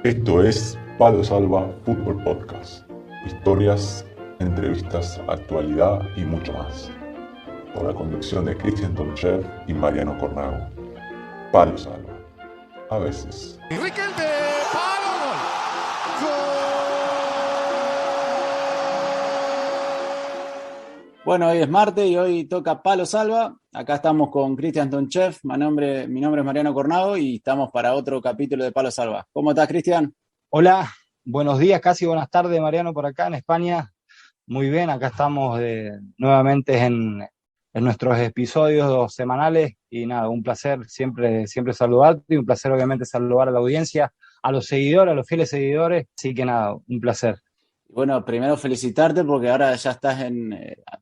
Esto es Palo Salva Fútbol Podcast. Historias, entrevistas, actualidad y mucho más. Por la conducción de Cristian Tonchev y Mariano Cornago. Palo Salva. A veces. Riquelme, palo, gol. Bueno, hoy es martes y hoy toca Palo Salva. Acá estamos con Cristian Tonchev. Mi nombre es Mariano Cornago y estamos para otro capítulo de Palo Salva. ¿Cómo estás, Cristian? Hola, buenos días, casi buenas tardes, Mariano, por acá en España. Muy bien, acá estamos nuevamente en nuestros episodios semanales y nada, un placer siempre saludarte y un placer obviamente saludar a la audiencia, a los seguidores, a los fieles seguidores, así que nada, un placer. Bueno, primero felicitarte porque ahora ya estás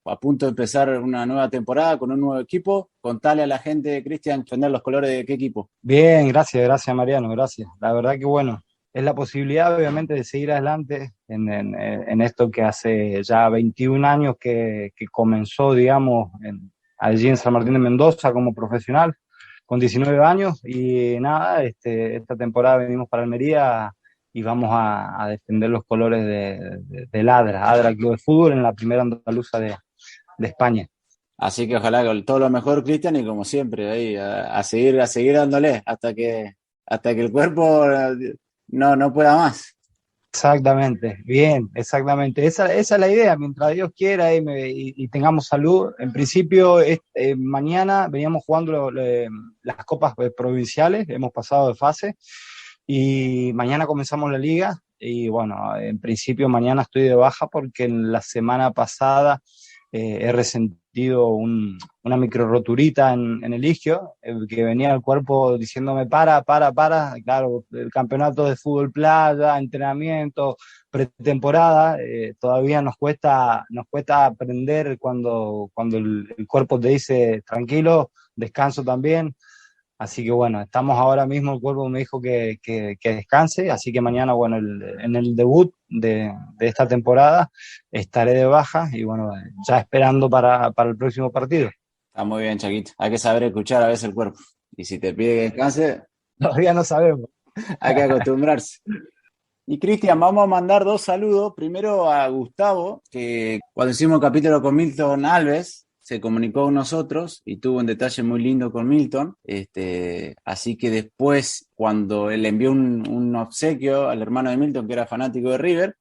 a punto de empezar una nueva temporada con un nuevo equipo. Contale a la gente, Cristian, defender los colores de qué equipo. Bien, gracias Mariano, gracias. La verdad que bueno, es la posibilidad obviamente de seguir adelante en esto que hace ya 21 años que comenzó, digamos, allí en San Martín de Mendoza como profesional, con 19 años y nada, esta temporada venimos para Almería y vamos a defender los colores del ADRA Club de Fútbol en la primera andaluza de España. Así que ojalá con todo lo mejor, Cristian, y como siempre, ahí a seguir dándole hasta que el cuerpo no pueda más. Exactamente, bien, exactamente. Esa es la idea, mientras Dios quiera y tengamos salud. En principio, mañana veníamos jugando las copas provinciales, hemos pasado de fase y mañana comenzamos la liga y bueno, en principio mañana estoy de baja porque en la semana pasada he resentido una micro roturita en el isquio, que venía al cuerpo diciéndome para. Claro, el campeonato de fútbol playa, entrenamiento, pretemporada, todavía nos cuesta aprender cuando el cuerpo te dice tranquilo, descanso también. Así que bueno, estamos ahora mismo, el cuerpo me dijo que descanse, así que mañana, bueno, en el debut de esta temporada estaré de baja y bueno, ya esperando para el próximo partido. Está muy bien, Chaquito. Hay que saber escuchar a veces el cuerpo. Y si te pide que descanse, Todavía no sabemos. hay que acostumbrarse. Y Cristian, vamos a mandar dos saludos. Primero a Gustavo, que cuando hicimos el capítulo con Milton Alves, se comunicó con nosotros y tuvo un detalle muy lindo con Milton. Así que después, cuando él envió un obsequio al hermano de Milton, que era fanático de River,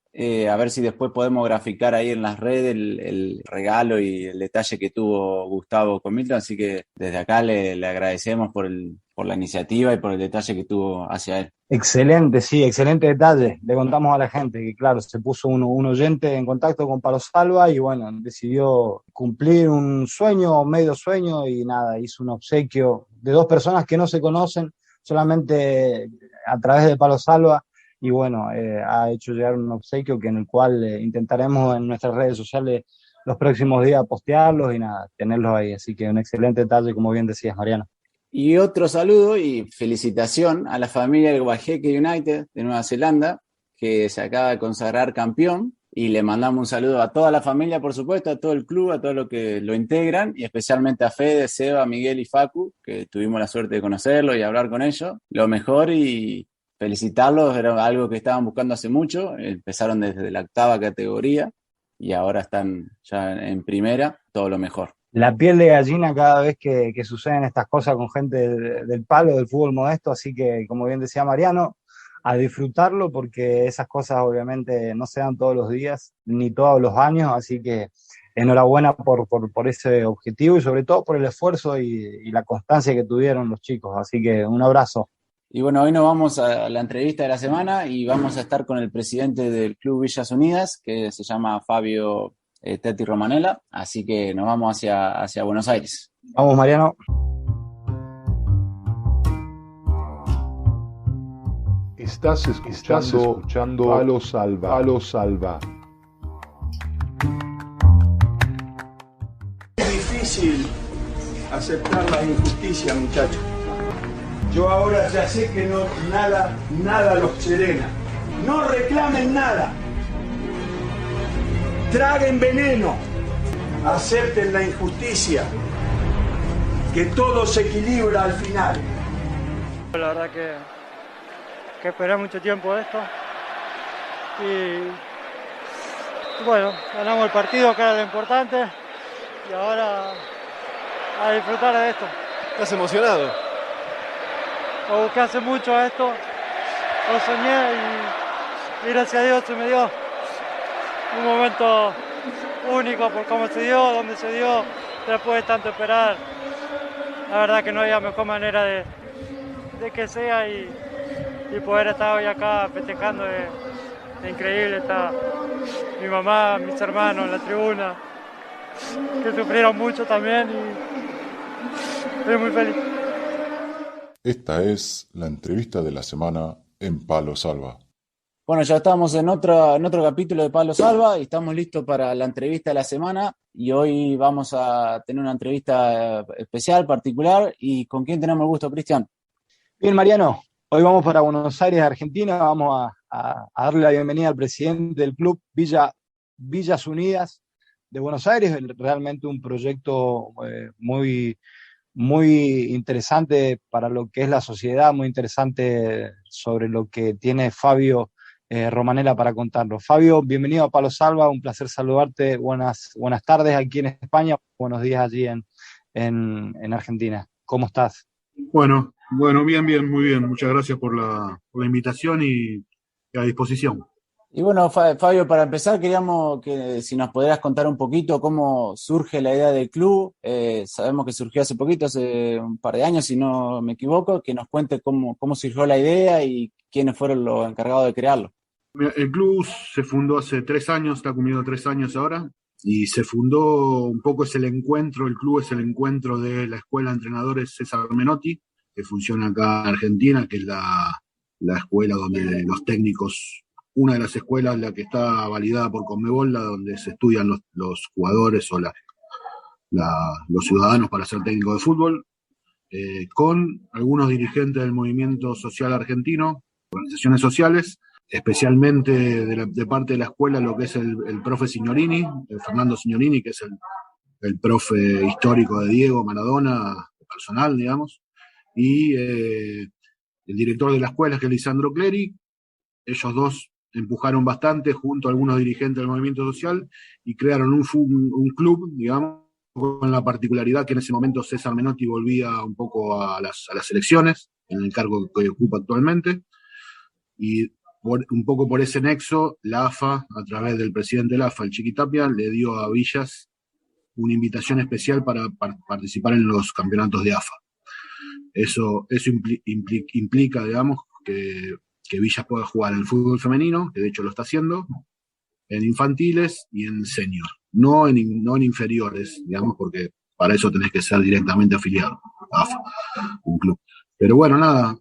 a ver si después podemos graficar ahí en las redes el regalo y el detalle que tuvo Gustavo con Milton. Así que desde acá le agradecemos por la iniciativa y por el detalle que tuvo hacia él. Excelente, sí, excelente detalle. Le contamos a la gente que, claro, se puso un oyente en contacto con Palo Salva y, bueno, decidió cumplir un sueño, medio sueño y nada, hizo un obsequio de dos personas que no se conocen, solamente a través de Palo Salva y, bueno, ha hecho llegar un obsequio en el cual intentaremos en nuestras redes sociales los próximos días postearlos y nada, tenerlos ahí. Así que un excelente detalle, como bien decías, Mariano. Y otro saludo y felicitación a la familia del Guajeque United de Nueva Zelanda, que se acaba de consagrar campeón, y le mandamos un saludo a toda la familia, por supuesto, a todo el club, a todos los que lo integran, y especialmente a Fede, Seba, Miguel y Facu, que tuvimos la suerte de conocerlos y hablar con ellos. Lo mejor y felicitarlos, era algo que estaban buscando hace mucho, empezaron desde la 8ª categoría y ahora están ya en primera, todo lo mejor. La piel de gallina cada vez que suceden estas cosas con gente del palo, del fútbol modesto, así que, como bien decía Mariano, a disfrutarlo porque esas cosas obviamente no se dan todos los días, ni todos los años, así que enhorabuena por ese objetivo y sobre todo por el esfuerzo y la constancia que tuvieron los chicos, así que un abrazo. Y bueno, hoy nos vamos a la entrevista de la semana y vamos a estar con el presidente del Club Villas Unidas, que se llama Fabio Teti Romanella, así que nos vamos hacia Buenos Aires. Vamos, Mariano. Estás escuchando Palo Salva. Palo Salva. Es difícil aceptar la injusticia, muchachos. Yo ahora ya sé que nada los serena. No reclamen nada. Traguen veneno. Acepten la injusticia. Que todo se equilibra al final. La verdad que esperé mucho tiempo esto. Y bueno, ganamos el partido, que era lo importante, y ahora a disfrutar de esto. ¿Estás emocionado? Lo busqué hace mucho esto, lo soñé y gracias a Dios se me dio un momento único por cómo se dio, dónde se dio, después de tanto esperar. La verdad que no había mejor manera de que sea y poder estar hoy acá festejando es increíble. Está mi mamá, mis hermanos en la tribuna, que sufrieron mucho también y estoy muy feliz. Esta es la entrevista de la semana en Palo Salva. Bueno, ya estamos en otro capítulo de Palo Salva y estamos listos para la entrevista de la semana. Y hoy vamos a tener una entrevista especial, particular. ¿Y con quién tenemos el gusto, Cristian? Bien, Mariano, hoy vamos para Buenos Aires, Argentina. Vamos a darle la bienvenida al presidente del club Villas Unidas de Buenos Aires. Realmente un proyecto muy interesante para lo que es la sociedad, muy interesante sobre lo que tiene Fabio Romanella para contarnos. Fabio, bienvenido a Palo Salva, un placer saludarte. Buenas tardes aquí en España, buenos días allí en Argentina. ¿Cómo estás? Bueno, bien, muy bien. Muchas gracias por la invitación y a disposición. Y bueno, Fabio, para empezar queríamos que si nos pudieras contar un poquito cómo surge la idea del club. Sabemos que surgió hace poquito, hace un par de años, si no me equivoco, que nos cuente cómo surgió la idea y quiénes fueron los encargados de crearlo. El club se fundó hace 3 años, está cumpliendo 3 años ahora, y se fundó un poco, el club es el encuentro de la Escuela de Entrenadores César Menotti, que funciona acá en Argentina, que es la escuela donde los técnicos, una de las escuelas, la que está validada por Conmebol, donde se estudian los jugadores o los ciudadanos para ser técnicos de fútbol, con algunos dirigentes del movimiento social argentino, organizaciones sociales, especialmente de parte de la escuela, lo que es el profe Signorini, Fernando Signorini, que es el profe histórico de Diego Maradona, personal, digamos, y el director de la escuela, que es Lisandro Cleri. Ellos dos empujaron bastante junto a algunos dirigentes del movimiento social y crearon un club, digamos, con la particularidad que en ese momento César Menotti volvía un poco a las elecciones, en el cargo que ocupa actualmente, y un poco por ese nexo, la AFA, a través del presidente de la AFA, el Chiqui Tapia, le dio a Villas una invitación especial para participar en los campeonatos de AFA. Eso implica, digamos, que Villas pueda jugar en el fútbol femenino, que de hecho lo está haciendo, en infantiles y en senior, no en inferiores, digamos, porque para eso tenés que ser directamente afiliado a AFA, un club. Pero bueno, nada,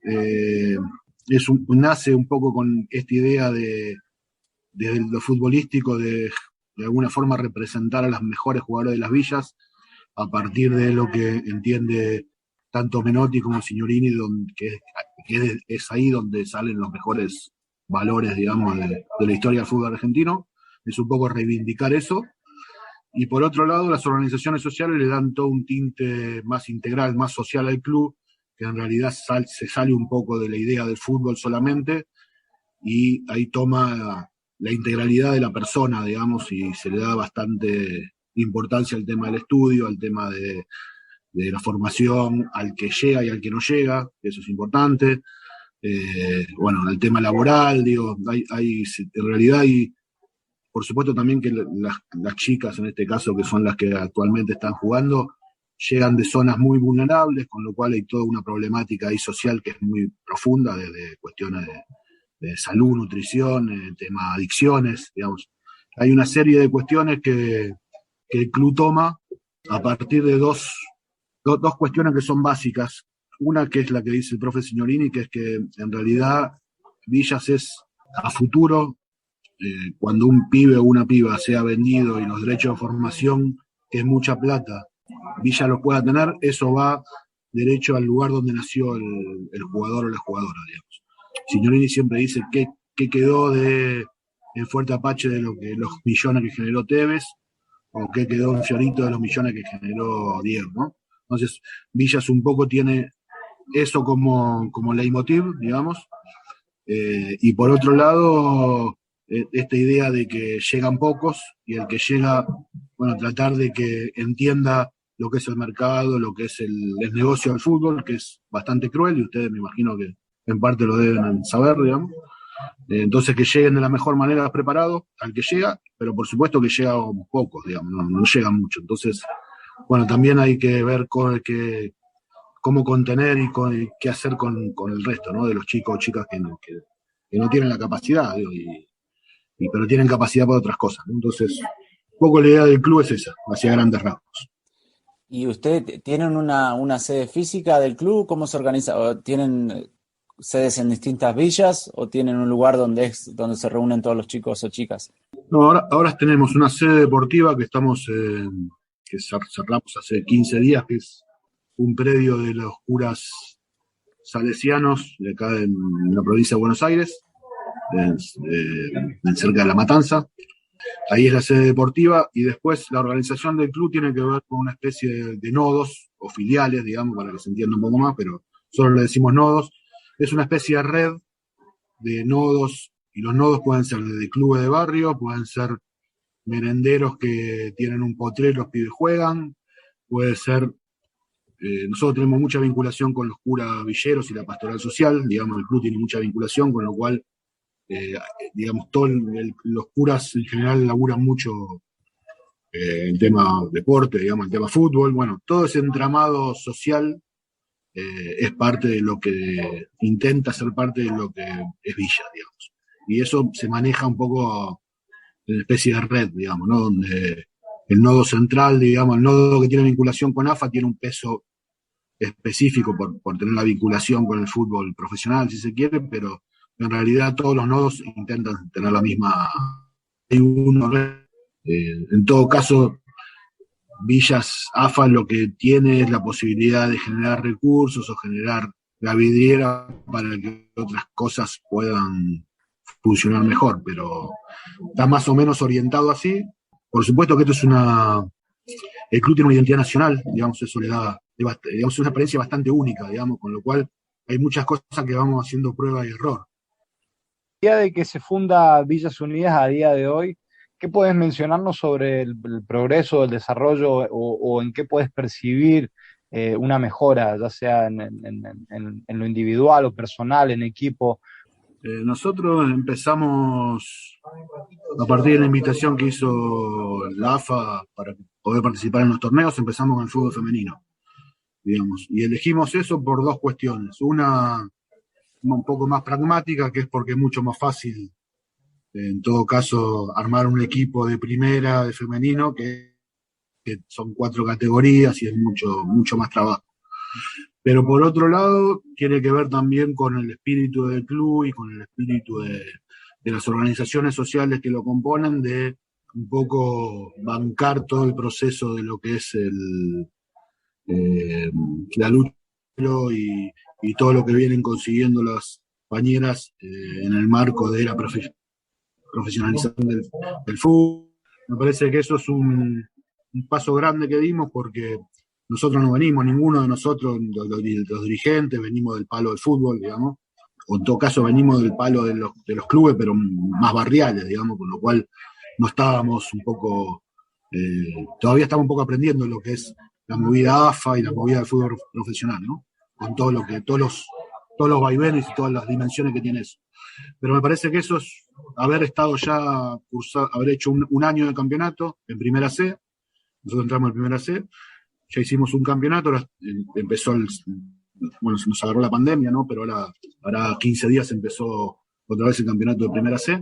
nace un poco con esta idea de lo futbolístico, de alguna forma representar a las mejores jugadoras de las villas, a partir de lo que entiende tanto Menotti como Signorini, que es ahí donde salen los mejores valores, digamos, de la historia del fútbol argentino. Es un poco reivindicar eso. Y por otro lado, las organizaciones sociales le dan todo un tinte más integral, más social al club, que en realidad se sale un poco de la idea del fútbol solamente, y ahí toma la integralidad de la persona, digamos, y se le da bastante importancia al tema del estudio, al tema de la formación, al que llega y al que no llega, eso es importante. Bueno, el tema laboral, digo, en realidad hay, por supuesto también que las chicas, en este caso, que son las que actualmente están jugando, llegan de zonas muy vulnerables, con lo cual hay toda una problemática ahí social que es muy profunda, desde cuestiones de salud, nutrición, tema adicciones, digamos. Hay una serie de cuestiones que el club toma a partir de dos cuestiones que son básicas. Una, que es la que dice el profe Signorini, que es que en realidad Villas es a futuro, cuando un pibe o una piba sea vendido y los derechos de formación, que es mucha plata, Villa los pueda tener, eso va derecho al lugar donde nació el jugador o la jugadora, digamos. Signorini siempre dice que quedó el Fuerte Apache de los millones que generó Tevez, o que quedó en Fiorito de los millones que generó Diego, ¿no? Entonces, Villas un poco tiene eso como leitmotiv, digamos, Y por otro lado, esta idea de que llegan pocos y el que llega, bueno, tratar de que entienda lo que es el mercado, lo que es el negocio del fútbol, que es bastante cruel y ustedes me imagino que en parte lo deben saber, digamos. Entonces que lleguen de la mejor manera preparados al que llega, pero por supuesto que llegan pocos, digamos, no llegan mucho. Entonces, bueno, también hay que ver cómo contener y qué hacer con el resto, ¿no? De los chicos o chicas que no tienen la capacidad, digo, pero tienen capacidad para otras cosas, ¿no? Entonces, un poco la idea del club es esa, hacia grandes rasgos. ¿Y ustedes tienen una sede física del club? ¿Cómo se organiza? ¿O tienen sedes en distintas villas o tienen un lugar donde se reúnen todos los chicos o chicas? No, ahora tenemos una sede deportiva que que cerramos hace 15 días, que es un predio de los curas salesianos de acá en la provincia de Buenos Aires, cerca de La Matanza. Ahí es la sede deportiva y después la organización del club tiene que ver con una especie de nodos o filiales, digamos, para que se entienda un poco más, pero solo le decimos nodos. Es una especie de red de nodos y los nodos pueden ser de clubes de barrio, pueden ser merenderos que tienen un potrero, los pibes juegan, puede ser... nosotros tenemos mucha vinculación con los curas villeros y la pastoral social, digamos, el club tiene mucha vinculación, con lo cual digamos, los curas en general laburan mucho el tema deporte, digamos, el tema fútbol. Bueno, todo ese entramado social es parte de lo que intenta ser parte de lo que es Villa, digamos. Y eso se maneja un poco en una especie de red, digamos, ¿no? Donde el nodo central, digamos, el nodo que tiene vinculación con AFA tiene un peso específico por tener la vinculación con el fútbol profesional, si se quiere, pero en realidad todos los nodos intentan tener la misma... en todo caso, Villas AFA lo que tiene es la posibilidad de generar recursos o generar la vidriera para que otras cosas puedan funcionar mejor, pero está más o menos orientado así. Por supuesto que esto es el club tiene una identidad nacional, digamos, eso le da, digamos, una experiencia bastante única, digamos, con lo cual hay muchas cosas que vamos haciendo prueba y error. Día de que se funda Villas Unidas a día de hoy, ¿qué puedes mencionarnos sobre el progreso, el desarrollo o en qué puedes percibir una mejora, ya sea en lo individual o personal, en equipo? Nosotros empezamos a partir de la invitación que hizo la AFA para poder participar en los torneos, empezamos con el fútbol femenino, digamos, y elegimos eso por dos cuestiones. Una un poco más pragmática, que es porque es mucho más fácil, en todo caso, armar un equipo de primera, de femenino, que son 4 categorías y es mucho más trabajo. Pero por otro lado, tiene que ver también con el espíritu del club y con el espíritu de las organizaciones sociales que lo componen, de un poco bancar todo el proceso de lo que es la lucha y todo lo que vienen consiguiendo las compañeras en el marco de la profesionalización del fútbol. Me parece que eso es un paso grande que dimos porque nosotros no venimos, ninguno de nosotros, los dirigentes, venimos del palo del fútbol, digamos, o en todo caso venimos del palo de los clubes, pero más barriales, digamos, con lo cual no estábamos un poco, todavía estamos un poco aprendiendo lo que es la movida AFA y la movida del fútbol profesional, ¿no? Con todos los vaivenes y todas las dimensiones que tiene eso. Pero me parece que eso es haber estado ya haber hecho un año de campeonato en Primera C. Nosotros entramos en Primera C, ya hicimos un campeonato, empezó bueno, se nos agarró la pandemia, ¿no? Pero ahora 15 días empezó otra vez el campeonato de Primera C.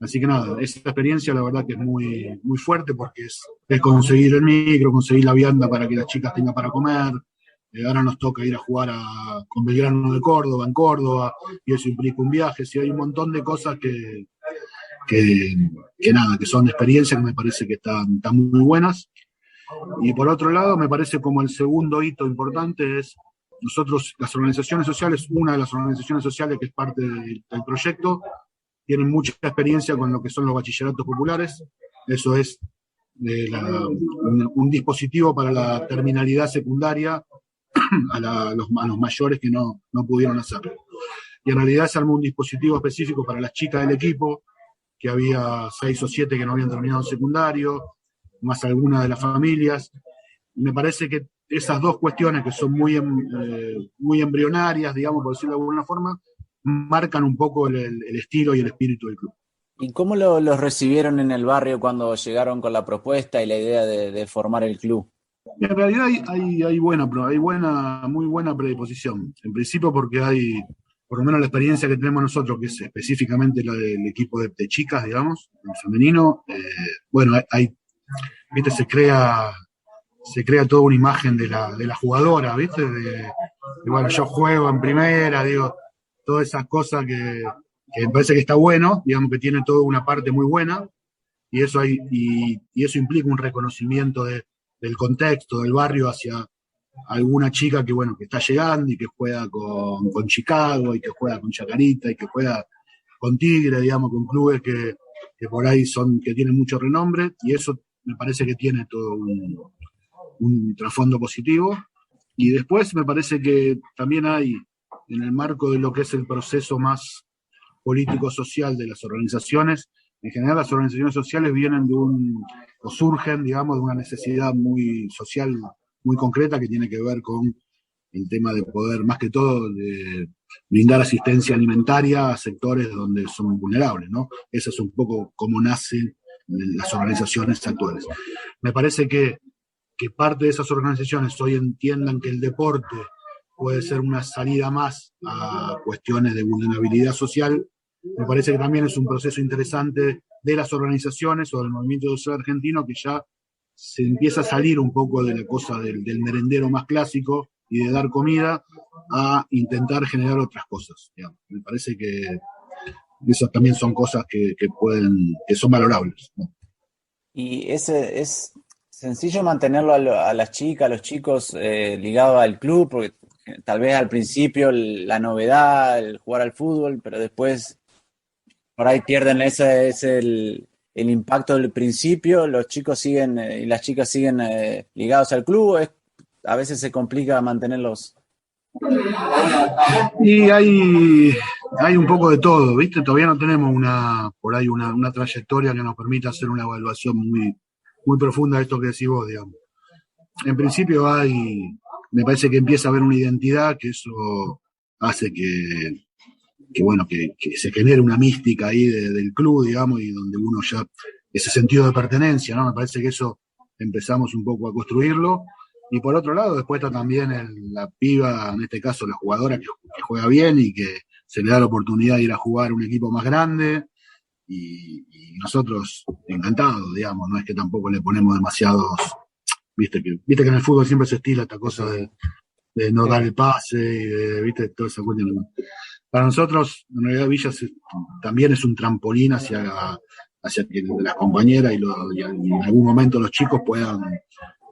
Así que nada, esa experiencia la verdad que es muy, muy fuerte porque es conseguir el micro, conseguir la vianda para que las chicas tengan para comer. Ahora nos toca ir a jugar con Belgrano de Córdoba, en Córdoba, y eso implica un viaje. Sí, hay un montón de cosas que nada, que son experiencias que me parece que están muy buenas. Y por otro lado, me parece como el segundo hito importante es nosotros, las organizaciones sociales, una de las organizaciones sociales que es parte del proyecto, tienen mucha experiencia con lo que son los bachilleratos populares. Eso es un dispositivo para la terminalidad secundaria a los mayores que no pudieron hacerlo. y en realidad se armó un dispositivo específico para las chicas del equipo, que había 6 o 7 que no habían terminado el secundario, más algunas de las familias. Me parece que esas dos cuestiones que son muy embrionarias, digamos, por decirlo de alguna forma, marcan un poco el estilo y el espíritu del club. ¿Y cómo los recibieron en el barrio cuando llegaron con la propuesta y la idea de formar el club? En realidad hay muy buena predisposición. En principio porque hay, por lo menos la experiencia que tenemos nosotros, que es específicamente la del equipo de chicas, digamos, el femenino, bueno, viste, se crea toda una imagen de la jugadora, ¿viste? Bueno, yo juego en primera, digo, todas esas cosas que me parece que está bueno, digamos que tiene toda una parte muy buena, y eso implica un reconocimiento del contexto, del barrio hacia alguna chica que, bueno, que está llegando y que juega con Chicago, y que juega con Chacarita, y que juega con Tigre, digamos, con clubes que por ahí que tienen mucho renombre, y eso me parece que tiene todo un trasfondo positivo. Y después me parece que también hay, en el marco de lo que es el proceso más político-social de las organizaciones, en general las organizaciones sociales vienen o surgen, digamos, de una necesidad muy social, muy concreta, que tiene que ver con el tema de poder, más que todo, de brindar asistencia alimentaria a sectores donde son vulnerables, ¿no? Eso es un poco cómo nacen las organizaciones actuales. Me parece que parte de esas organizaciones hoy entiendan que el deporte puede ser una salida más a cuestiones de vulnerabilidad social. Me parece que también es un proceso interesante de las organizaciones o del movimiento social argentino, que ya se empieza a salir un poco de la cosa del merendero más clásico y de dar comida a intentar generar otras cosas, digamos. Me parece que esas también son cosas que son valorables, ¿no? Y es sencillo mantenerlo a las chicas, a los chicos ligados al club, porque tal vez al principio la novedad, el jugar al fútbol, pero después por ahí pierden el impacto del principio. Los chicos siguen y las chicas siguen ligados al club. A veces se complica mantenerlos. Y hay un poco de todo, ¿viste? Todavía no tenemos una trayectoria que nos permita hacer una evaluación muy, muy profunda de esto que decís vos, digamos. En principio me parece que empieza a haber una identidad, que eso hace que se genere una mística ahí del club, digamos, y donde uno ya, ese sentido de pertenencia, ¿no? Me parece que eso empezamos un poco a construirlo. Y por otro lado, después está también la piba, en este caso la jugadora que juega bien y que se le da la oportunidad de ir a jugar a un equipo más grande, y nosotros encantados, digamos, no es que tampoco le ponemos demasiados, viste que en el fútbol siempre se estila esta cosa de no dar el pase, y viste, toda esa cuestión. Para nosotros, en realidad, Villa también es un trampolín hacia que las compañeras y en algún momento los chicos puedan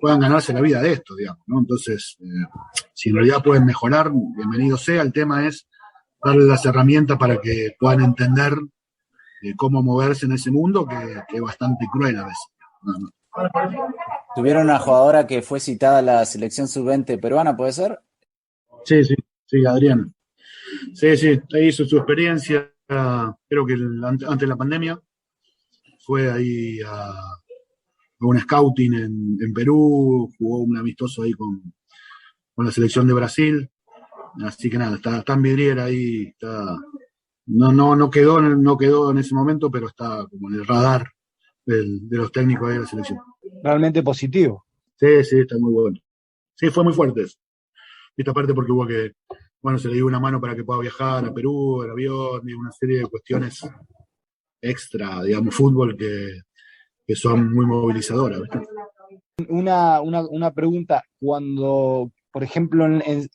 ganarse la vida de esto, digamos, ¿no? Entonces, si en realidad pueden mejorar, bienvenido sea. El tema es darles las herramientas para que puedan entender cómo moverse en ese mundo, que es bastante cruel a veces. Tuvieron una jugadora que fue citada a la selección sub-20 peruana, ¿puede ser? Sí, Adriana. Sí, ahí hizo su experiencia, creo que antes de la pandemia, fue ahí a un scouting en Perú, jugó un amistoso ahí con la selección de Brasil, así que nada, está en vidriera ahí, no quedó en ese momento, pero está como en el radar de los técnicos de la selección. Realmente positivo. Sí, está muy bueno. Sí, fue muy fuerte eso. Esta parte porque hubo que, se le dio una mano para que pueda viajar a Perú, el avión, y una serie de cuestiones extra, digamos, fútbol que son muy movilizadoras, ¿viste? Una pregunta, cuando, por ejemplo,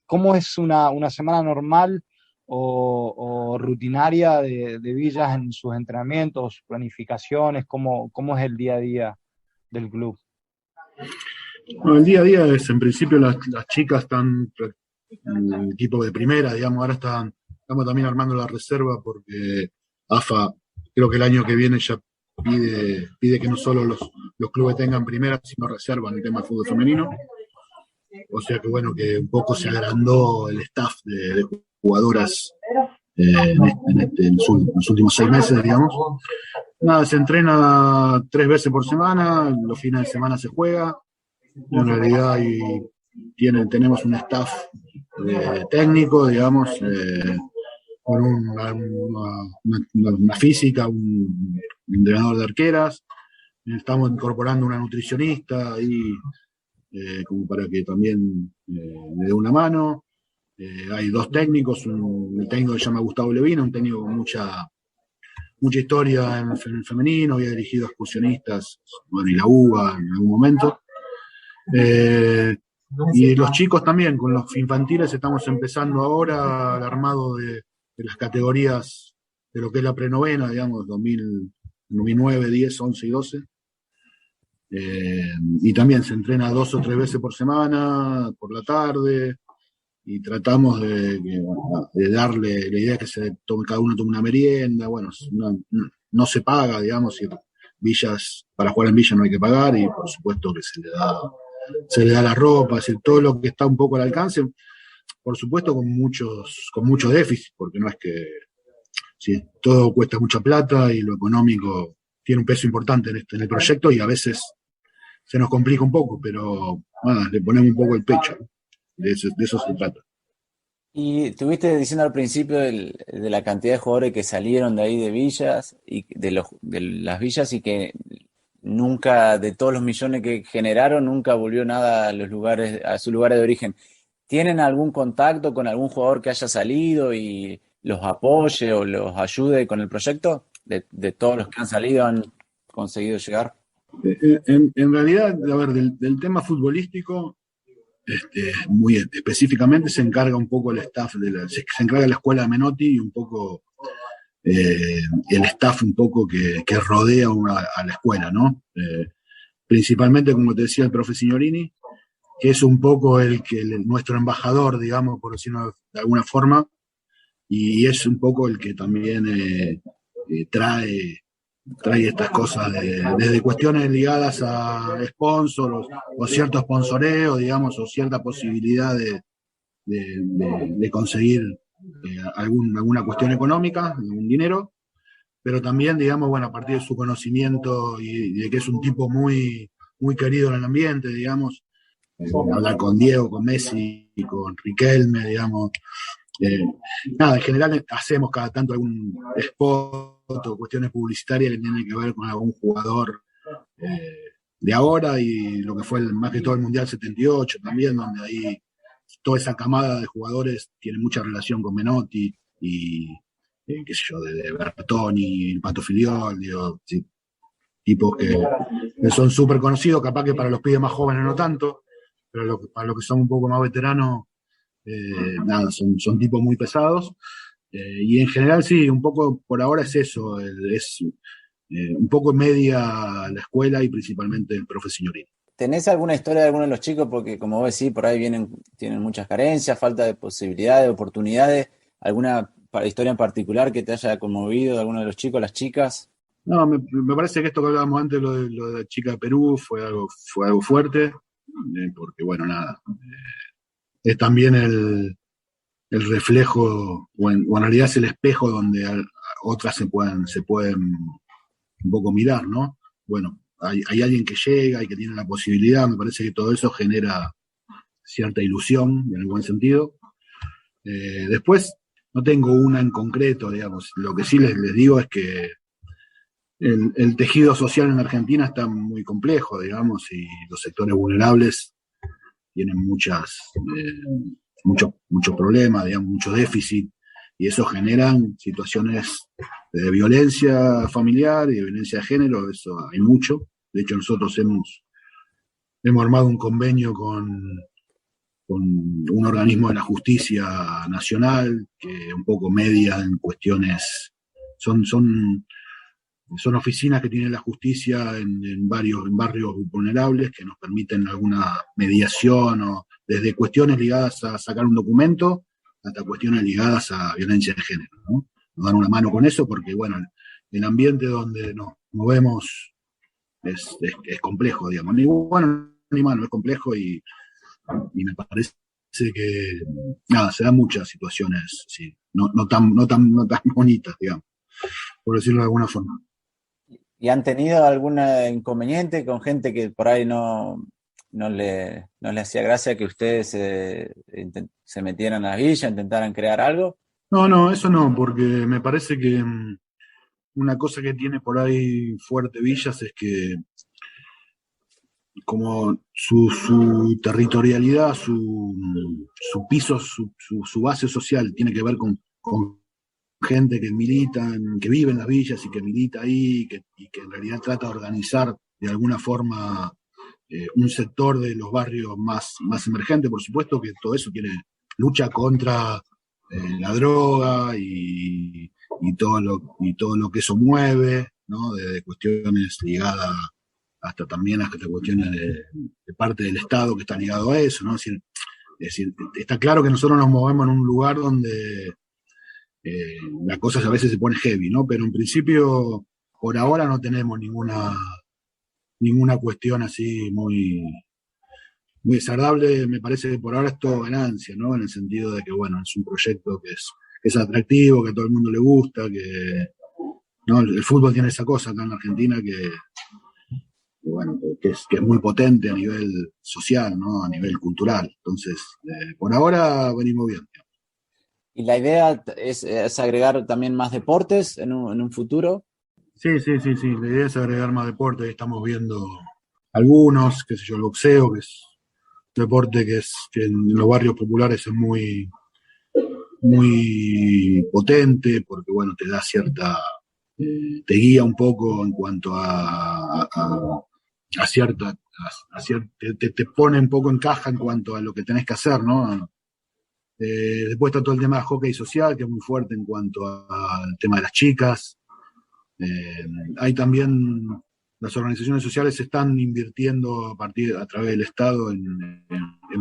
¿cómo es una semana normal o rutinaria de Villas en sus entrenamientos, planificaciones? ¿Cómo es el día a día del club? Bueno, el día a día es, en principio, las chicas están en el equipo de primera, digamos, ahora estamos también armando la reserva porque AFA, creo que el año que viene ya pide que no solo los clubes tengan primera, sino reserva en el tema del fútbol femenino. O sea que que un poco se agrandó el staff de jugadoras en los últimos 6 meses, digamos. Nada, se entrena 3 veces por semana, los fines de semana se juega. En realidad tenemos un staff técnico, digamos, con una física, un entrenador de arqueras. Estamos incorporando una nutricionista ahí, como para que también me dé una mano. Hay 2 técnicos, el técnico que se llama Gustavo Levina, un técnico con mucha historia en el femenino, había dirigido excursionistas, bueno, y la UBA en algún momento. Y los chicos también, con los infantiles estamos empezando ahora el armado de las categorías de lo que es la prenovena, digamos, 2009, 10, 11 y 12. Y también se entrena 2 o 3 veces por semana, por la tarde, y tratamos de darle la idea que cada uno tome una merienda. Bueno, no se paga, digamos, y villas, para jugar en Villa no hay que pagar, y por supuesto que se le da la ropa, es decir, todo lo que está un poco al alcance, por supuesto con mucho déficit, porque no es que todo cuesta mucha plata y lo económico tiene un peso importante en el proyecto, y a veces se nos complica un poco, pero nada, le ponemos un poco el pecho, ¿no? De eso se trata. Y estuviste diciendo al principio de la cantidad de jugadores que salieron de ahí de villas y de las villas, y que nunca, de todos los millones que generaron, nunca volvió nada a sus lugares de origen. ¿Tienen algún contacto con algún jugador que haya salido y los apoye o los ayude con el proyecto? De todos los que han salido, ¿han conseguido llegar? En realidad, a ver, del tema futbolístico, muy específicamente se encarga un poco el staff, se encarga la escuela de Menotti, y un poco el staff un poco que rodea a la escuela, ¿no? Principalmente, como te decía, el profe Signorini, que es un poco nuestro embajador, digamos, por decirlo de alguna forma, y es un poco el que también trae estas cosas desde cuestiones ligadas a sponsors o cierto sponsoreo, digamos, o cierta posibilidad de conseguir alguna cuestión económica, algún dinero, pero también, digamos, bueno, a partir de su conocimiento y de que es un tipo muy, muy querido en el ambiente, digamos, hablar con Diego, con Messi, con Riquelme, digamos. Nada, en general hacemos cada tanto algún spot o cuestiones publicitarias que tienen que ver con algún jugador de ahora, y lo que fue más que todo el Mundial 78 también, donde ahí toda esa camada de jugadores tiene mucha relación con Menotti y qué sé yo, de Bertoni, el Pato Filiol, digo, sí, tipos que son súper conocidos, capaz que para los pibes más jóvenes no tanto, pero para los que son un poco más veteranos, nada, son tipos muy pesados. Y en general sí, un poco por ahora es eso, es un poco media la escuela y principalmente el profe Signorini. ¿Tenés alguna historia de alguno de los chicos? Porque como vos decís, por ahí tienen muchas carencias, falta de posibilidades, de oportunidades. ¿Alguna historia en particular que te haya conmovido de alguno de los chicos, las chicas? No, me parece que esto que hablábamos antes, lo de la chica de Perú, fue algo fuerte, porque bueno, nada, es también el reflejo, o en realidad es el espejo donde otras se pueden un poco mirar, ¿no? Bueno, hay alguien que llega y que tiene la posibilidad, me parece que todo eso genera cierta ilusión, en el buen sentido. Después, no tengo una en concreto, digamos, lo que sí les digo es que el tejido social en Argentina está muy complejo, digamos, y los sectores vulnerables tienen muchos problemas, digamos, mucho déficit, y eso generan situaciones de violencia familiar y de violencia de género, eso hay mucho. De hecho, nosotros hemos armado un convenio con un organismo de la justicia nacional que un poco media en cuestiones, son oficinas que tiene la justicia en barrios vulnerables, que nos permiten alguna mediación, o desde cuestiones ligadas a sacar un documento hasta cuestiones ligadas a violencia de género, ¿no? Nos dan una mano con eso porque, bueno, el ambiente donde nos movemos es complejo, digamos. Ni bueno ni malo, es complejo, y me parece que, nada, se dan muchas situaciones, sí, no tan bonitas, digamos, por decirlo de alguna forma. ¿Y han tenido algún inconveniente con gente que por ahí no le hacía gracia que ustedes se metieran a la villa, intentaran crear algo? No, eso no, porque me parece que una cosa que tiene por ahí fuerte Villas es que como su territorialidad, su piso, su base social tiene que ver con gente que milita, que vive en las villas y que milita ahí y que en realidad trata de organizar de alguna forma un sector de los barrios más emergentes. Por supuesto que todo eso lucha contra la droga y todo lo que eso mueve, ¿no? De cuestiones ligadas hasta también hasta cuestiones de parte del Estado que está ligado a eso, ¿no? Es decir, está claro que nosotros nos movemos en un lugar donde la cosa a veces se pone heavy, ¿no? Pero en principio, por ahora no tenemos ninguna cuestión así muy desagradable. Me parece que por ahora es todo ganancia, ¿no? En el sentido de que, bueno, es un proyecto que es atractivo, que a todo el mundo le gusta, ¿no? El fútbol tiene esa cosa acá en Argentina que bueno, que es muy potente a nivel social, ¿no? A nivel cultural. Entonces, por ahora venimos bien. ¿Y la idea es agregar también más deportes en un futuro? Sí. La idea es agregar más deportes. Estamos viendo algunos, qué sé yo, el boxeo, que es un deporte que en los barrios populares es muy, muy potente, porque, bueno, te da te guía un poco en cuanto te pone un poco en caja en cuanto a lo que tenés que hacer, ¿no? Después está todo el tema de hockey social, que es muy fuerte en cuanto al tema de las chicas. Hay también, las organizaciones sociales se están invirtiendo a través del Estado en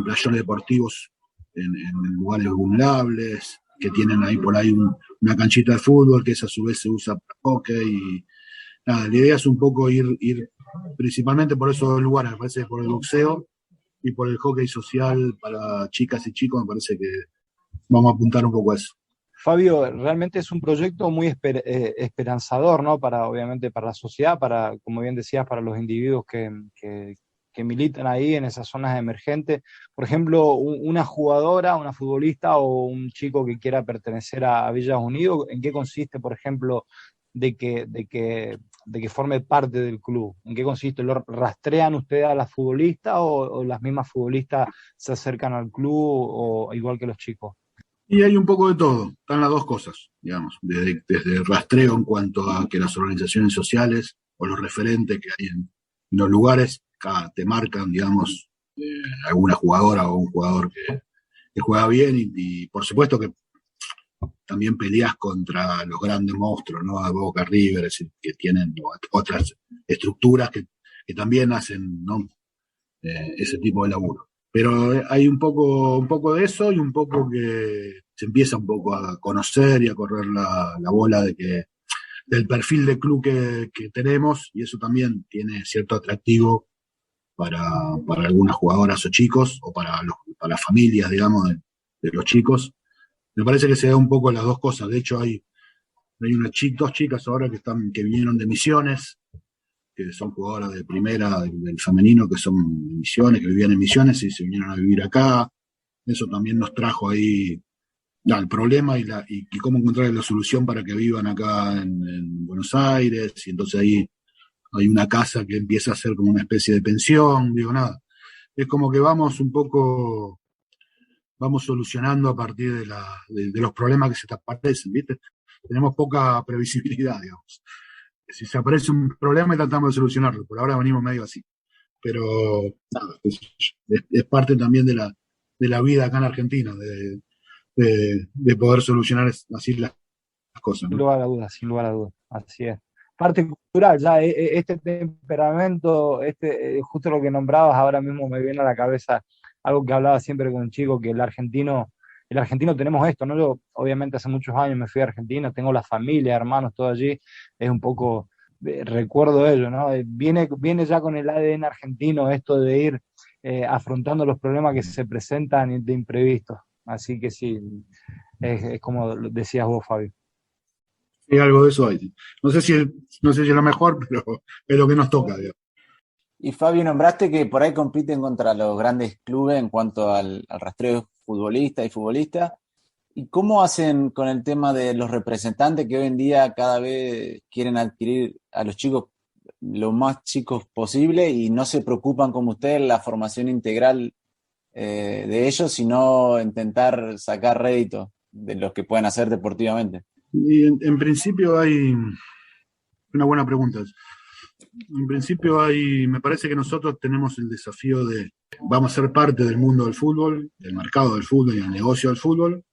playones deportivos en lugares vulnerables, que tienen ahí por ahí una canchita de fútbol, que esa a su vez se usa para hockey. Y nada, la idea es un poco ir principalmente por esos dos lugares, me parece, por el boxeo y por el hockey social para chicas y chicos. Me parece que vamos a apuntar un poco a eso. Fabio, realmente es un proyecto muy esperanzador, ¿no? Obviamente para la sociedad, como bien decías, para los individuos que militan ahí en esas zonas emergentes. Por ejemplo, una jugadora, una futbolista o un chico que quiera pertenecer a Villas Unidos, ¿en qué consiste, por ejemplo, de que forme parte del club? ¿En qué consiste? ¿Lo rastrean ustedes a las futbolistas o las mismas futbolistas se acercan al club o igual que los chicos? Y hay un poco de todo, están las dos cosas, digamos, desde rastreo en cuanto a que las organizaciones sociales o los referentes que hay en los lugares te marcan, digamos, alguna jugadora o un jugador que juega bien y por supuesto que también peleas contra los grandes monstruos, ¿no? A Boca, River, es decir, que tienen otras estructuras que también hacen, ¿no? Ese tipo de laburo. Pero hay un poco de eso y un poco que se empieza un poco a conocer y a correr la bola del perfil de club que tenemos, y eso también tiene cierto atractivo para algunas jugadoras o chicos, o para las familias, digamos, de los chicos. Me parece que se da un poco las dos cosas. De hecho, hay dos chicas ahora que vinieron de Misiones, que son jugadoras de primera del femenino, que son de Misiones, que vivían en Misiones y se vinieron a vivir acá. Eso también nos trajo ahí el problema y cómo encontrar la solución para que vivan acá en Buenos Aires. Y entonces ahí hay una casa que empieza a ser como una especie de pensión, digo, nada. Es como que vamos solucionando a partir de los problemas que se te aparecen, ¿viste? Tenemos poca previsibilidad, digamos. Si se aparece un problema, tratamos de solucionarlo. Por ahora venimos medio así. Pero nada, es parte también de la vida acá en Argentina, de poder solucionar así las cosas, ¿no? Sin lugar a dudas, así es. Parte cultural, ya este temperamento, justo lo que nombrabas ahora mismo me viene a la cabeza algo que hablaba siempre con un chico, que el argentino tenemos esto, ¿no? Yo obviamente hace muchos años me fui a Argentina, tengo la familia, hermanos, todo allí, es un poco, recuerdo ello, ¿no? Viene ya con el ADN argentino esto de ir afrontando los problemas que se presentan de imprevistos, así que sí, Es como decías vos, Fabio. Sí, algo de eso hay. No sé si es lo mejor, pero es lo que nos toca, digamos. Y Fabio, nombraste que por ahí compiten contra los grandes clubes en cuanto al rastreo futbolista y futbolista. ¿Y cómo hacen con el tema de los representantes que hoy en día cada vez quieren adquirir a los chicos lo más chicos posible y no se preocupan como ustedes la formación integral de ellos, sino intentar sacar rédito de los que pueden hacer deportivamente? Y en principio hay una buena pregunta. En principio me parece que nosotros tenemos el desafío vamos a ser parte del mundo del fútbol, del mercado del fútbol y del negocio del fútbol.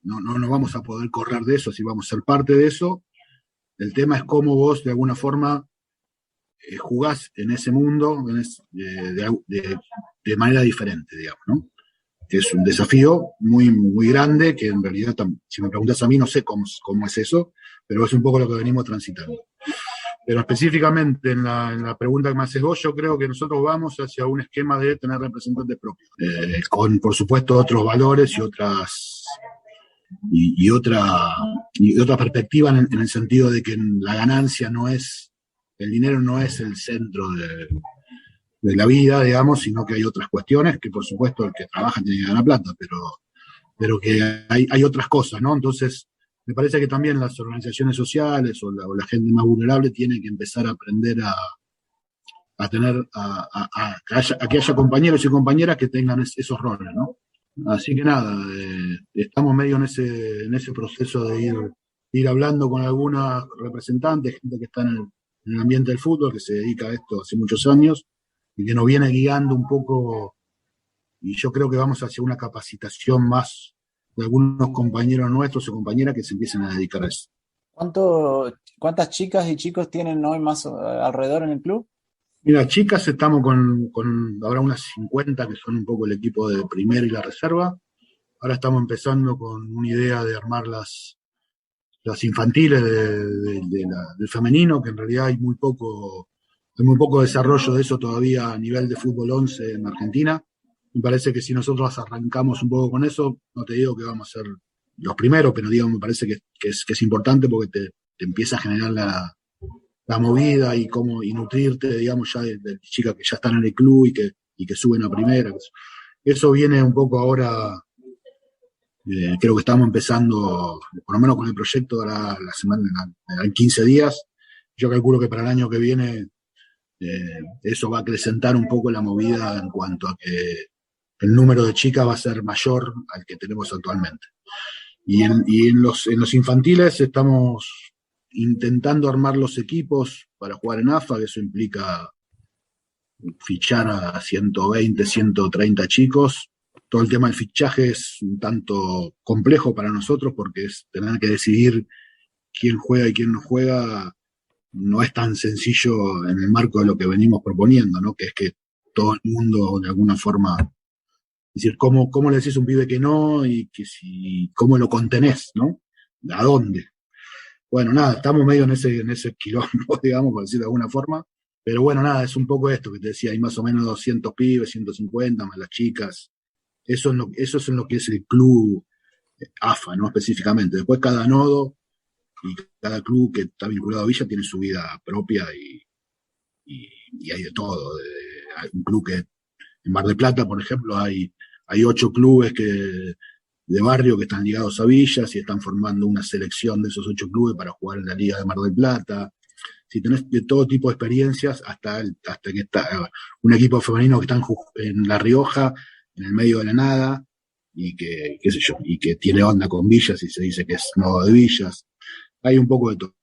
No vamos a poder correr de eso, si vamos a ser parte de eso. El tema es cómo vos, de alguna forma, jugás en ese mundo de manera diferente, digamos, ¿no? Que es un desafío muy, muy grande, que en realidad, si me preguntas a mí, no sé cómo es eso, pero es un poco lo que venimos transitando. Pero específicamente en la pregunta que me haces vos, yo creo que nosotros vamos hacia un esquema de tener representantes propios, con, por supuesto, otros valores y otra perspectiva en el sentido de que la ganancia el dinero no es el centro de la vida, digamos, sino que hay otras cuestiones que, por supuesto, el que trabaja tiene que ganar plata, pero que hay otras cosas, ¿no? Entonces, me parece que también las organizaciones sociales o la gente más vulnerable tiene que empezar a aprender a que haya compañeros y compañeras que tengan esos roles, ¿no? Así que nada, estamos medio en ese proceso de ir hablando con algunos representantes, gente que está en el ambiente del fútbol, que se dedica a esto hace muchos años y que nos viene guiando un poco, y yo creo que vamos hacia una capacitación más de algunos compañeros nuestros o compañeras que se empiecen a dedicar a eso. ¿Cuántas chicas y chicos tienen hoy más alrededor en el club? Mira, chicas, estamos habrá unas 50 que son un poco el equipo de primera y la reserva. Ahora estamos empezando con una idea de armar las infantiles del femenino, que en realidad hay muy poco desarrollo de eso todavía a nivel de fútbol 11 en Argentina. Me parece que si nosotros arrancamos un poco con eso, no te digo que vamos a ser los primeros, pero digo, me parece que es importante porque te empieza a generar la movida y nutrirte, digamos, ya de chicas que ya están en el club y que suben a primera. Eso viene un poco ahora, creo que estamos empezando, por lo menos con el proyecto de la semana, en 15 días. Yo calculo que para el año que viene eso va a acrecentar un poco la movida en cuanto a que el número de chicas va a ser mayor al que tenemos actualmente. Y en los infantiles estamos intentando armar los equipos para jugar en AFA, que eso implica fichar a 120, 130 chicos. Todo el tema del fichaje es un tanto complejo para nosotros porque es tener que decidir quién juega y quién no juega. No es tan sencillo en el marco de lo que venimos proponiendo, ¿no? Que es que todo el mundo de alguna forma, es decir, ¿cómo le decís a un pibe que no? Y ¿cómo lo contenés, no? ¿A dónde? Bueno, nada, estamos medio en ese quilombo, digamos, por decirlo de alguna forma. Pero bueno, nada, es un poco esto que te decía, hay más o menos 200 pibes, 150, más las chicas. Eso es en lo que es el club AFA, ¿no? Específicamente. Después cada nodo y cada club que está vinculado a Villa tiene su vida propia y hay de todo. Hay un club que en Mar del Plata, por ejemplo, hay 8 clubes de barrio que están ligados a Villas y están formando una selección de esos 8 clubes para jugar en la Liga de Mar del Plata. Si tenés de todo tipo de experiencias, hasta que está un equipo femenino que está en La Rioja, en el medio de la nada, y que, qué sé yo, y que tiene onda con Villas y se dice que es nodo de Villas. Hay un poco de todo.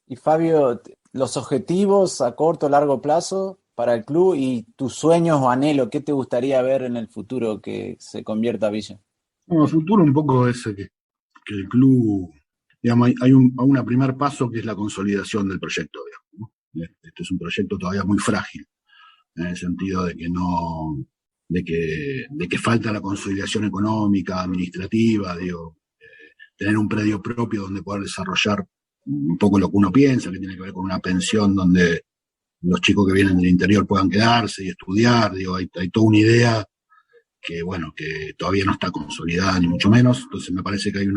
Y Fabio, los objetivos a corto o largo plazo para el club y tus sueños o anhelos, ¿qué te gustaría ver en el futuro que se convierta Villa? Bueno, el futuro un poco es que el club, digamos, hay un primer paso que es la consolidación del proyecto, digamos, ¿no? Este es un proyecto todavía muy frágil, en el sentido de que falta la consolidación económica, administrativa, digo, tener un predio propio donde poder desarrollar un poco lo que uno piensa, que tiene que ver con una pensión donde los chicos que vienen del interior puedan quedarse y estudiar, digo, hay toda una idea bueno, que todavía no está consolidada ni mucho menos. Entonces me parece que en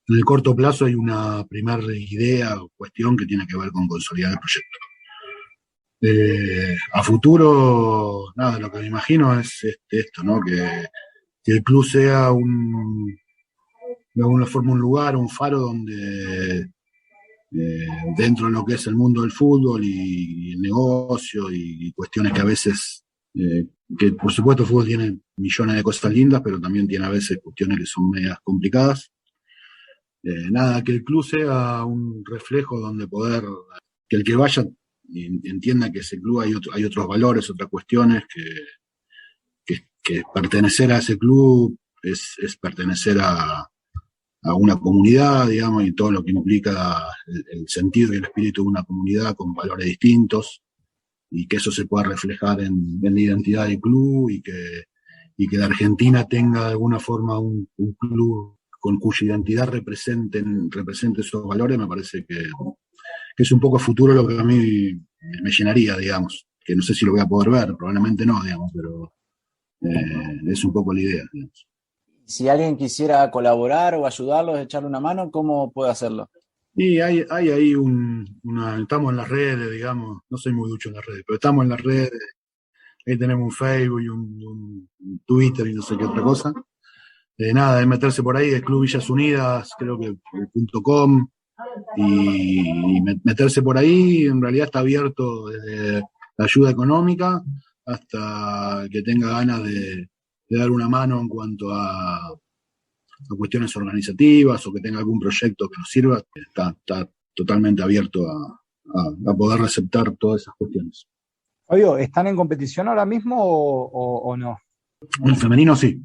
el corto plazo hay una primera idea o cuestión que tiene que ver con consolidar el proyecto. A futuro, nada, lo que me imagino es esto, ¿no? Que el club sea de alguna forma un lugar, un faro donde dentro de lo que es el mundo del fútbol y el negocio y cuestiones que a veces, que por supuesto el fútbol tiene millones de cosas lindas, pero también tiene a veces cuestiones que son medias complicadas. Nada, que el club sea un reflejo donde que el que vaya entienda que ese club hay otros valores, otras cuestiones, que pertenecer a ese club es pertenecer a una comunidad, digamos, y todo lo que implica el sentido y el espíritu de una comunidad con valores distintos, y que eso se pueda reflejar en la identidad del club, y que la Argentina tenga de alguna forma un club con cuya identidad represente esos valores. Me parece que es un poco a futuro lo que a mí me llenaría, digamos, que no sé si lo voy a poder ver, probablemente no, digamos, pero es un poco la idea, digamos. Si alguien quisiera colaborar o ayudarlos, echarle una mano, ¿cómo puede hacerlo? Y hay ahí estamos en las redes, digamos, no soy muy ducho en las redes, pero estamos en las redes, ahí tenemos un Facebook y un Twitter y no sé qué otra cosa. Nada, es meterse por ahí, es Club Villas Unidas, creo que .com, y meterse por ahí. En realidad está abierto desde la ayuda económica hasta que tenga ganas de dar una mano en cuanto a cuestiones organizativas o que tenga algún proyecto que nos sirva. Está totalmente abierto a poder receptar todas esas cuestiones. Oye, ¿están en competición ahora mismo o no? El femenino sí,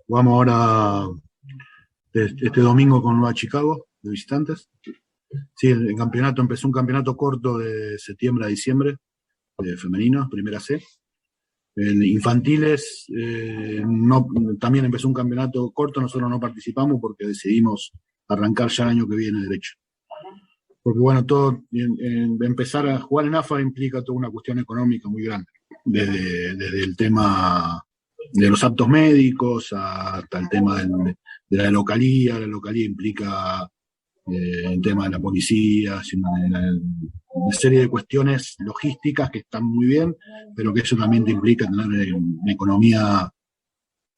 jugamos ahora este domingo con Nueva Chicago de visitantes. Sí, el campeonato empezó un campeonato corto de septiembre a diciembre, femenino, primera C. En infantiles también empezó un campeonato corto, nosotros no participamos porque decidimos arrancar ya el año que viene derecho. Porque bueno, empezar a jugar en AFA implica toda una cuestión económica muy grande, desde el tema de los aptos médicos hasta el tema de la localía. La localía implica el tema de la policía, una serie de cuestiones logísticas que están muy bien, pero que eso también te implica tener una economía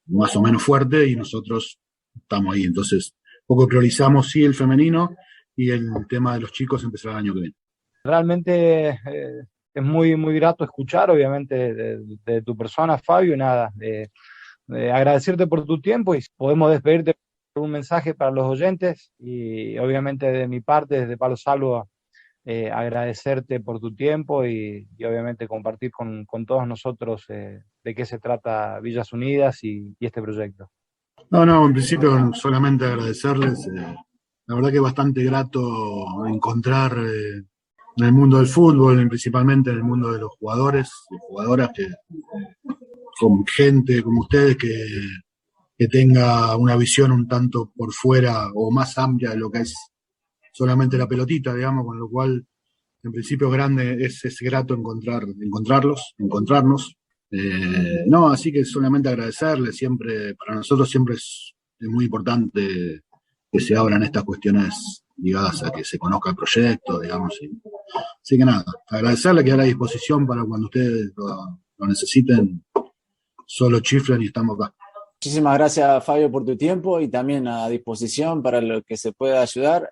más o menos fuerte, y nosotros estamos ahí. Entonces, poco priorizamos sí el femenino, y el tema de los chicos empezará el año que viene. Realmente es muy, muy grato escuchar, obviamente, de tu persona, Fabio, nada, de agradecerte por tu tiempo, y podemos despedirte con un mensaje para los oyentes, y obviamente de mi parte, desde Palo Salva, agradecerte por tu tiempo y obviamente compartir con todos nosotros de qué se trata Villas Unidas y este proyecto. No, en principio solamente agradecerles. La verdad que es bastante grato encontrar en el mundo del fútbol, principalmente en el mundo de los jugadores y jugadoras, con gente como ustedes que tenga una visión un tanto por fuera o más amplia de lo que es solamente la pelotita, digamos, con lo cual en principio es grato encontrarnos. Así que solamente agradecerles. Siempre, para nosotros siempre es muy importante que se abran estas cuestiones ligadas a que se conozca el proyecto, digamos. Así que nada, agradecerle, quedar a disposición para cuando ustedes lo necesiten, solo chiflen y estamos acá. Muchísimas gracias, Fabio, por tu tiempo, y también a disposición para lo que se pueda ayudar.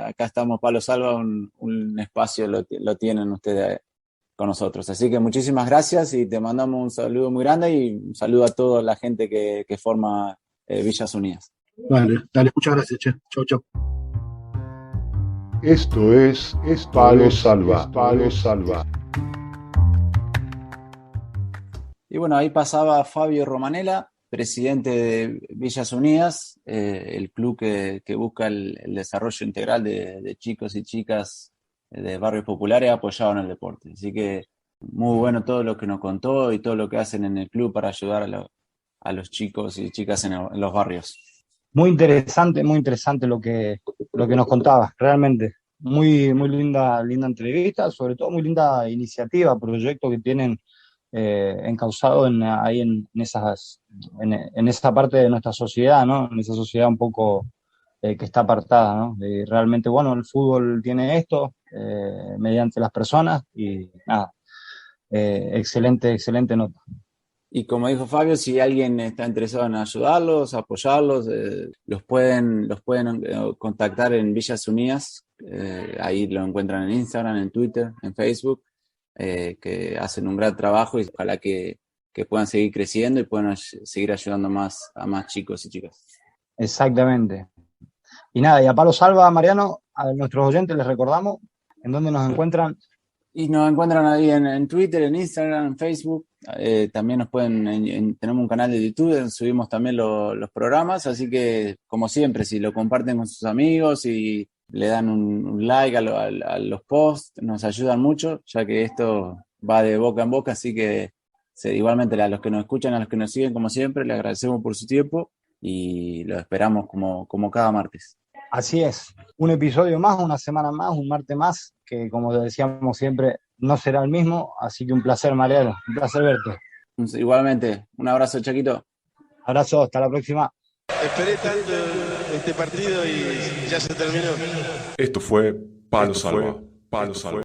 Acá estamos, Palo Salva, un espacio lo tienen ustedes con nosotros. Así que muchísimas gracias y te mandamos un saludo muy grande y un saludo a toda la gente que forma Villas Unidas. Dale, muchas gracias, che. Chau. Esto es Palo Salva. Y bueno, ahí pasaba Fabio Romanella, presidente de Villas Unidas, el club que busca el desarrollo integral de chicos y chicas de barrios populares apoyado en el deporte. Así que muy bueno todo lo que nos contó y todo lo que hacen en el club para ayudar a los chicos y chicas en los barrios. Muy interesante lo que nos contabas, realmente. Muy, muy linda entrevista, sobre todo muy linda iniciativa, proyecto que tienen encauzado ahí en esa parte de nuestra sociedad, ¿no? En esa sociedad un poco que está apartada, ¿no? Realmente, bueno, el fútbol tiene esto mediante las personas y nada, excelente nota. Y como dijo Fabio, si alguien está interesado en ayudarlos, apoyarlos, los pueden contactar en Villas Unidas. Ahí lo encuentran en Instagram, en Twitter, en Facebook, que hacen un gran trabajo y ojalá que puedan seguir creciendo y puedan seguir ayudando a más chicos y chicas. Exactamente. Y nada, y a palo salva, Mariano, a nuestros oyentes les recordamos en dónde nos encuentran. Y nos encuentran ahí en Twitter, en Instagram, en Facebook. También nos pueden, tenemos un canal de YouTube donde subimos también los programas, así que como siempre, si lo comparten con sus amigos y le dan un like a los posts, nos ayudan mucho, ya que esto va de boca en boca, así que igualmente a los que nos escuchan, a los que nos siguen, como siempre, les agradecemos por su tiempo y los esperamos como cada martes. Así es, un episodio más, una semana más, un martes más, que como decíamos siempre, no será el mismo, así que un placer, Mariano, un placer verte. Igualmente, un abrazo, Chaquito. Abrazo, hasta la próxima. Esperé tanto este partido y ya se terminó. Esto fue Palo Salva.